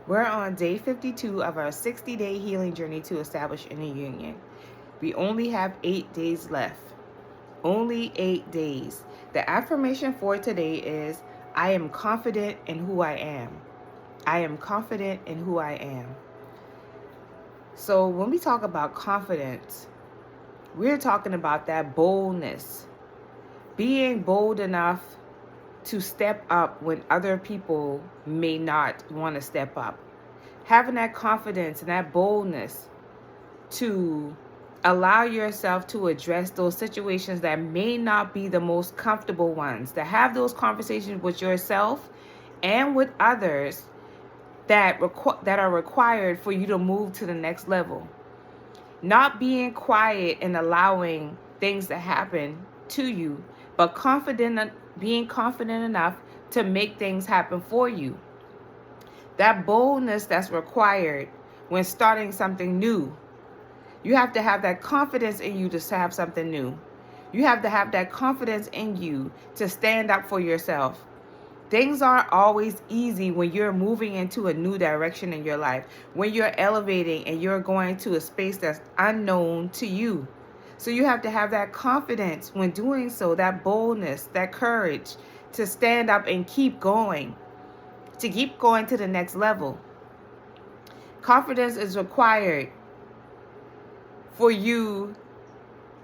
We're on day 52 of our 60-day healing journey to establish inner union. We only have 8 days left. Only 8 days. The affirmation for today is, I am confident in who I am. I am confident in who I am. So when we talk about confidence, we're talking about that boldness. Being bold enough to step up when other people may not want to step up. Having that confidence and that boldness to allow yourself to address those situations that may not be the most comfortable ones, to have those conversations with yourself and with others that are required for you to move to the next level. Not being quiet and allowing things to happen to you, but being confident enough to make things happen for you. That boldness that's required when starting something new. You have to have that confidence in you to have something new. You have to have that confidence in you to stand up for yourself. Things aren't always easy when you're moving into a new direction in your life, when you're elevating and you're going to a space that's unknown to you. So you have to have that confidence when doing so, that boldness, that courage to stand up and keep going, to keep going to the next level. Confidence is required for you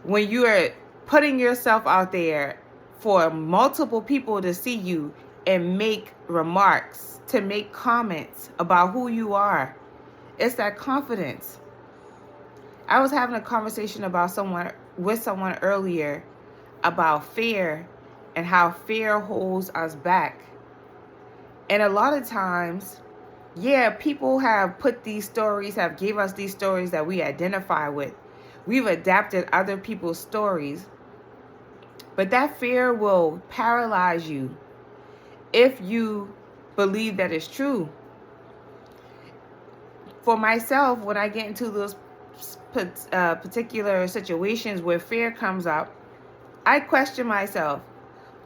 when you are putting yourself out there for multiple people to see you and make remarks, to make comments about who you are. It's that confidence. I was having a conversation with someone earlier about fear and how fear holds us back. And a lot of times, people have put these stories, have gave us these stories that we identify with. We've adapted other people's stories. But that fear will paralyze you if you believe that it's true. For myself, when I get into those particular situations where fear comes up, I question myself,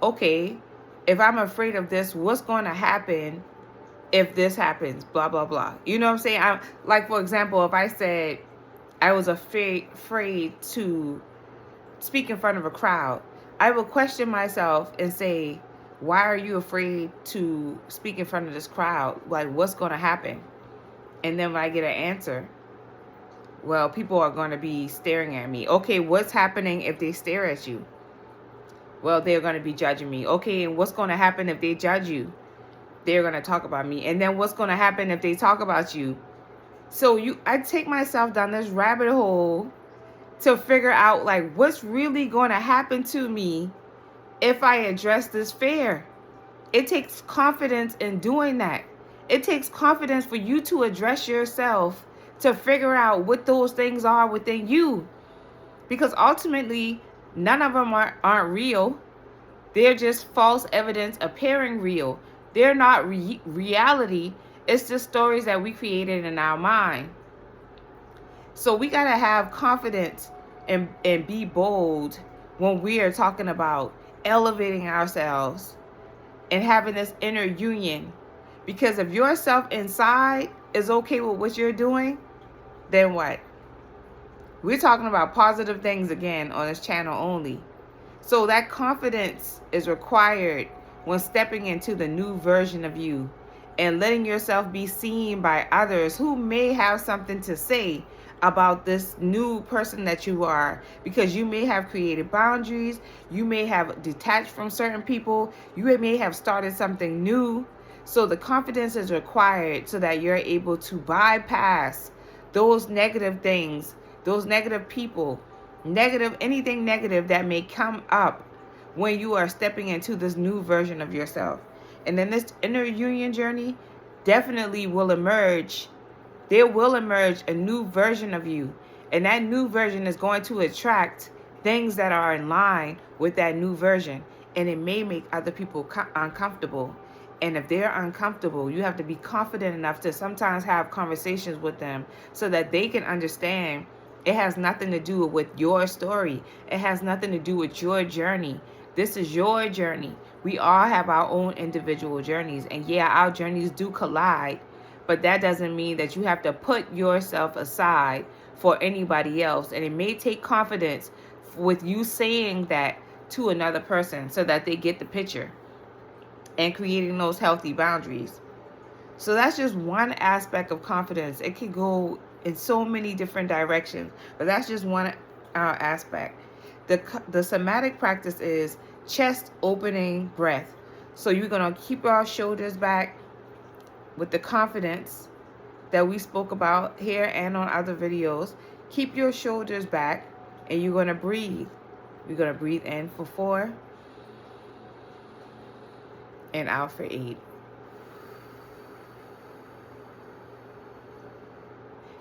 okay, if I'm afraid of this, what's going to happen if this happens, blah, blah, blah. You know what I'm saying? Like, for example, if I said I was afraid to speak in front of a crowd, I will question myself and say, why are you afraid to speak in front of this crowd? Like, what's going to happen? And then when I get an answer, well, people are going to be staring at me. Okay, what's happening if they stare at you? Well, they're going to be judging me. Okay, and what's going to happen if they judge you? They're going to talk about me. And then what's going to happen if they talk about you? So I take myself down this rabbit hole to figure out, like, what's really going to happen to me if I address this fear. It takes confidence in doing that. It takes confidence for you to address yourself, to figure out what those things are within you. Because ultimately, none of them aren't real. They're just false evidence appearing real. They're not reality. It's just stories that we created in our mind. So we got to have confidence and be bold when we are talking about elevating ourselves and having this inner union. Because if yourself inside is okay with what you're doing, then what? We're talking about positive things again on this channel only. So that confidence is required when stepping into the new version of you and letting yourself be seen by others who may have something to say about this new person that you are, because you may have created boundaries, you may have detached from certain people, you may have started something new. So the confidence is required so that you're able to bypass those negative things, those negative people, anything negative that may come up when you are stepping into this new version of yourself. And then this inner union journey definitely will emerge. There will emerge a new version of you. And that new version is going to attract things that are in line with that new version. And it may make other people uncomfortable. And if they're uncomfortable, you have to be confident enough to sometimes have conversations with them so that they can understand it has nothing to do with your story. It has nothing to do with your journey. This is your journey. We all have our own individual journeys. And yeah, our journeys do collide. but that doesn't mean that you have to put yourself aside for anybody else. And it may take confidence with you saying that to another person so that they get the picture, and creating those healthy boundaries. So that's just one aspect of confidence. It can go in so many different directions, but that's just one aspect. The somatic practice is chest opening breath. So you're going to keep our shoulders back with the confidence that we spoke about here and on other videos. Keep your shoulders back, and you're going to breathe. You're going to breathe in for 4 and out for 8.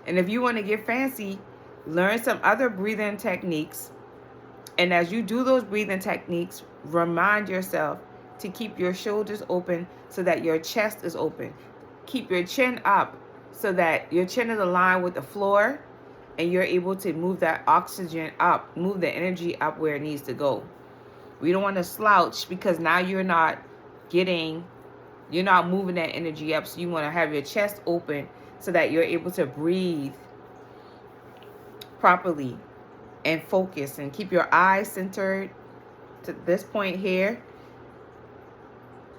And if you want to get fancy, learn some other breathing techniques. And as you do those breathing techniques, remind yourself to keep your shoulders open so that your chest is open. Keep your chin up so that your chin is aligned with the floor, and you're able to move that oxygen up, move the energy up where it needs to go. We don't want to slouch, because now you're not moving that energy up. So you want to have your chest open so that you're able to breathe properly and focus, and keep your eyes centered to this point here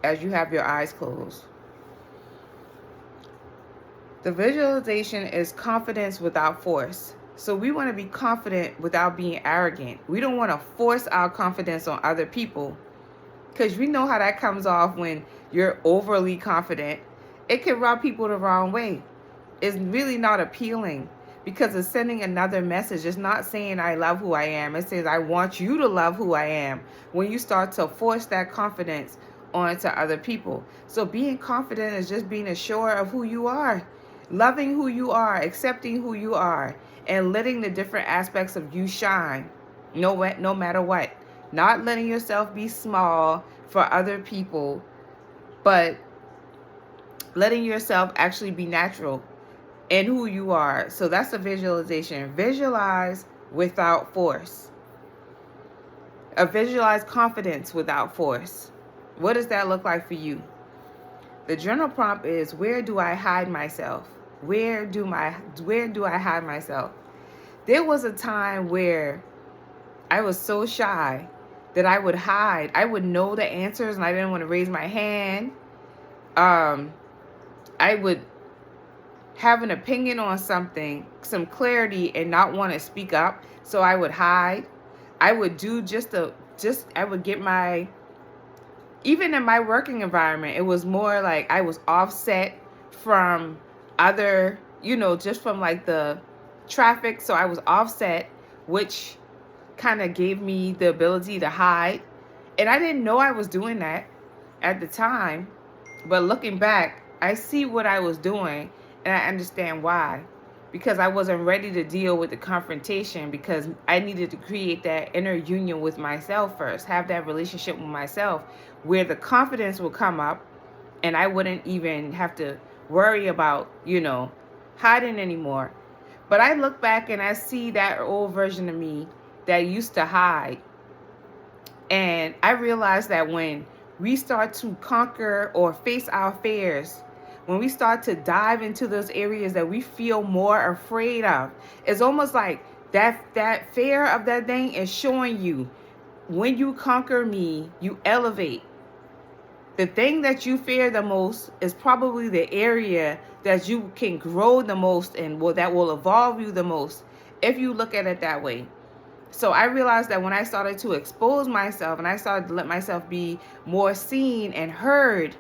as you have your eyes closed. The visualization is confidence without force. So we want to be confident without being arrogant. We don't want to force our confidence on other people, because we know how that comes off when you're overly confident. It can rub people the wrong way. It's really not appealing, because it's sending another message. It's not saying I love who I am. It says I want you to love who I am, when you start to force that confidence onto other people. So being confident is just being assured of who you are, loving who you are, accepting who you are, and letting the different aspects of you shine, no matter what. Not letting yourself be small for other people, but letting yourself actually be natural in who you are. So that's a visualization. Visualize without force. Visualize confidence without force. What does that look like for you? The journal prompt is, where do I hide myself? Where do I hide myself? There was a time where I was so shy that I would hide. I would know the answers and I didn't want to raise my hand. I would have an opinion on something, some clarity, and not want to speak up. So I would hide. I would do I would get even in my working environment, it was more like I was offset from other, just from like the traffic. So I was offset, which kind of gave me the ability to hide. And I didn't know I was doing that at the time. But looking back, I see what I was doing, and I understand why. Because I wasn't ready to deal with the confrontation, because I needed to create that inner union with myself first, have that relationship with myself where the confidence will come up and I wouldn't even have to worry about, hiding anymore. But I look back and I see that old version of me that used to hide. And I realized that when we start to conquer or face our fears, when we start to dive into those areas that we feel more afraid of, it's almost like that fear of that thing is showing you, when you conquer me, you elevate. The thing that you fear the most is probably the area that you can grow the most and that will evolve you the most, if you look at it that way. So I realized that when I started to expose myself and I started to let myself be more seen and heard,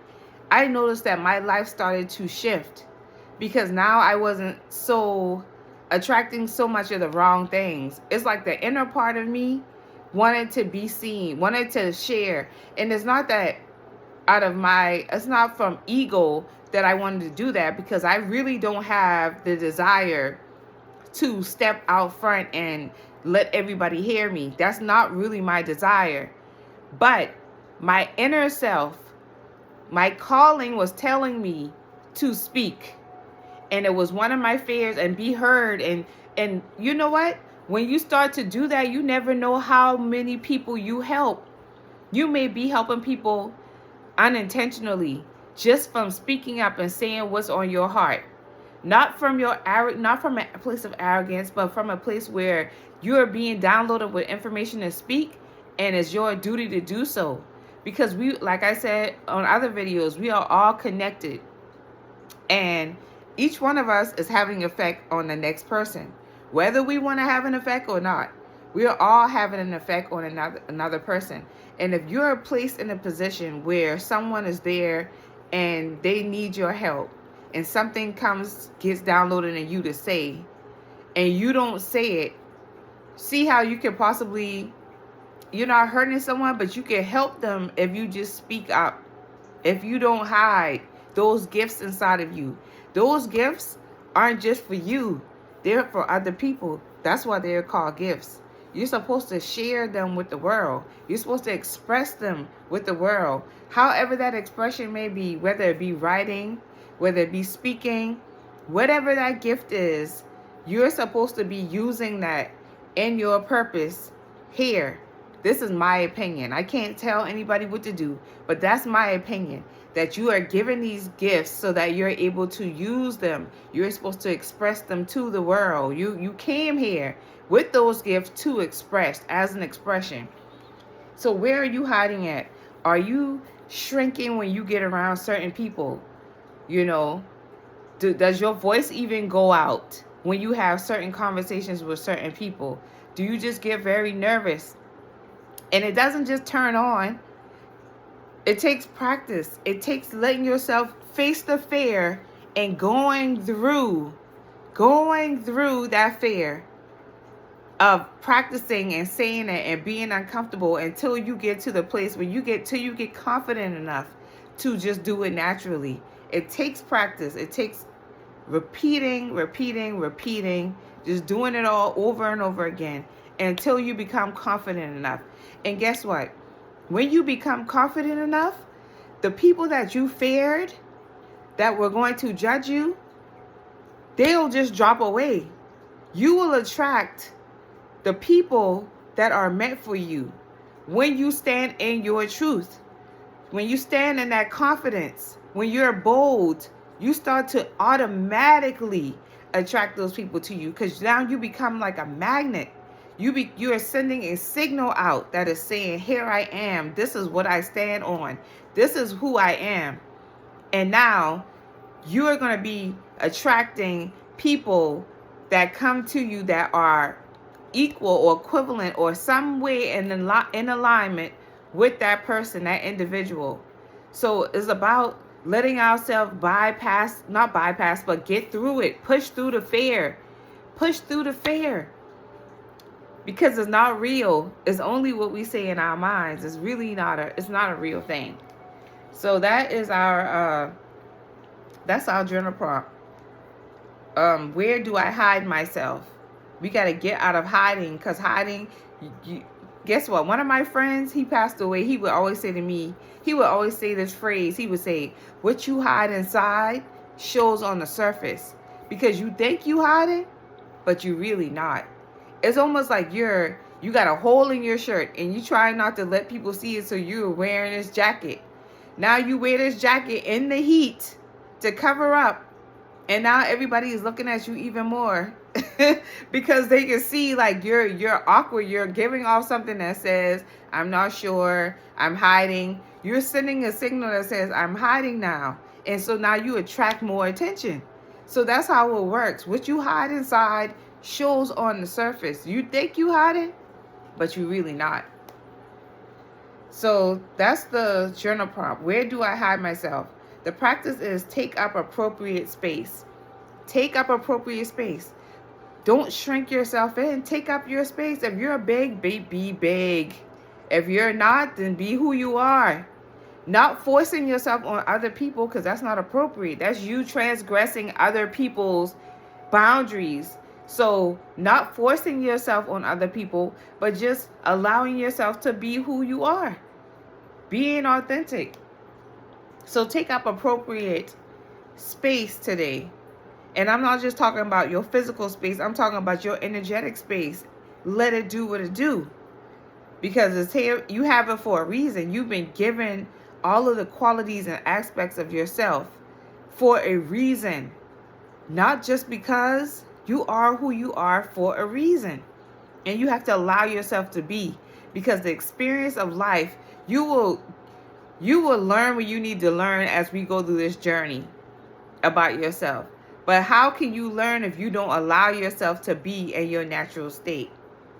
I noticed that my life started to shift, because now I wasn't so attracting so much of the wrong things. It's like the inner part of me wanted to be seen, wanted to share. And it's not that it's not from ego that I wanted to do that, because I really don't have the desire to step out front and let everybody hear me. That's not really my desire. But my inner self, my calling was telling me to speak. And it was one of my fears, and be heard. And you know what? When you start to do that, you never know how many people you help. You may be helping people unintentionally, just from speaking up and saying what's on your heart. Not from not from a place of arrogance, but from a place where you are being downloaded with information to speak, and it's your duty to do so. Because we, like I said on other videos, we are all connected, and each one of us is having an effect on the next person, whether we want to have an effect or not. We are all having an effect on another person. And if you're placed in a position where someone is there and they need your help, and something gets downloaded in you to say, and you don't say it, see how you can possibly, you're not hurting someone, but you can help them if you just speak up. If you don't hide those gifts inside of you. Those gifts aren't just for you. They're for other people. That's why they're called gifts. You're supposed to share them with the world. You're supposed to express them with the world. However that expression may be, whether it be writing, whether it be speaking, whatever that gift is, you're supposed to be using that in your purpose here. This is my opinion. I can't tell anybody what to do, but that's my opinion. That you are given these gifts so that you're able to use them. You're supposed to express them to the world. You came here with those gifts to express as an expression. So where are you hiding at? Are you shrinking when you get around certain people? You know, does your voice even go out when you have certain conversations with certain people? Do you just get very nervous? And it doesn't just turn on. It takes practice. It takes letting yourself face the fear and going through that fear of practicing and saying it and being uncomfortable until you get to the place where you get confident enough to just do it naturally. It takes practice. It takes repeating, just doing it all over and over again until you become confident enough. And guess what? When you become confident enough, the people that you feared that were going to judge you, they'll just drop away. You will attract the people that are meant for you when you stand in your truth. When you stand in that confidence, when you're bold, you start to automatically attract those people to you, because now you become like a magnet. You are sending a signal out that is saying, here I am. This is what I stand on. This is who I am. And now you are going to be attracting people that come to you that are equal or equivalent or some way in alignment with that person, that individual. So it's about letting ourselves not bypass, but get through it. Push through the fear. Push through the fear. Because it's not real. It's only what we say in our minds. It's really not a real thing. So that is that's our journal prompt. Where do I hide myself? We got to get out of hiding, because hiding, guess what? One of my friends, he passed away. He would always say to me, he would always say this phrase. He would say, what you hide inside shows on the surface, because you think you hiding, but you really not. It's almost like you got a hole in your shirt and you try not to let people see it, so you're wearing this jacket. Now you wear this jacket in the heat to cover up, and now everybody is looking at you even more because they can see like you're awkward. You're giving off something that says, I'm not sure, I'm hiding. You're sending a signal that says, I'm hiding now. And so now you attract more attention. So that's how it works. What you hide inside shows on the surface. You think you hiding, but you really not. So that's the journal prompt. Where do I hide myself? The practice is take up appropriate space. Take up appropriate space. Don't shrink yourself in. Take up your space. If you're big, be big. If you're not, then be who you are. Not forcing yourself on other people, because that's not appropriate. That's you transgressing other people's boundaries. So not forcing yourself on other people, but just allowing yourself to be who you are. Being authentic. So take up appropriate space today. And I'm not just talking about your physical space. I'm talking about your energetic space. Let it do what it do. Because it's here, you have it for a reason. You've been given all of the qualities and aspects of yourself for a reason. Not just because. You are who you are for a reason. And you have to allow yourself to be. Because the experience of life, you will learn what you need to learn as we go through this journey about yourself. But how can you learn if you don't allow yourself to be in your natural state?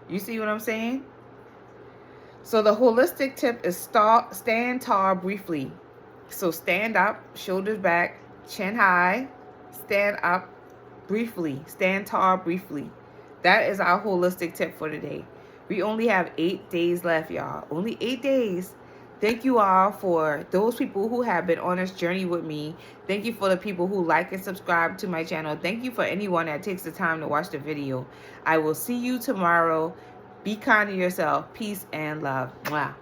You see what I'm saying? So the holistic tip is stand tall briefly. So stand up, shoulders back, chin high, stand up briefly, stand tall briefly. That is our holistic tip for today. We only have 8 days left, y'all. Only 8 days. Thank you all for those people who have been on this journey with me. Thank you for the people who like and subscribe to my channel. Thank you for anyone that takes the time to watch the video. I will see you tomorrow. Be kind to yourself. Peace and love. Mwah.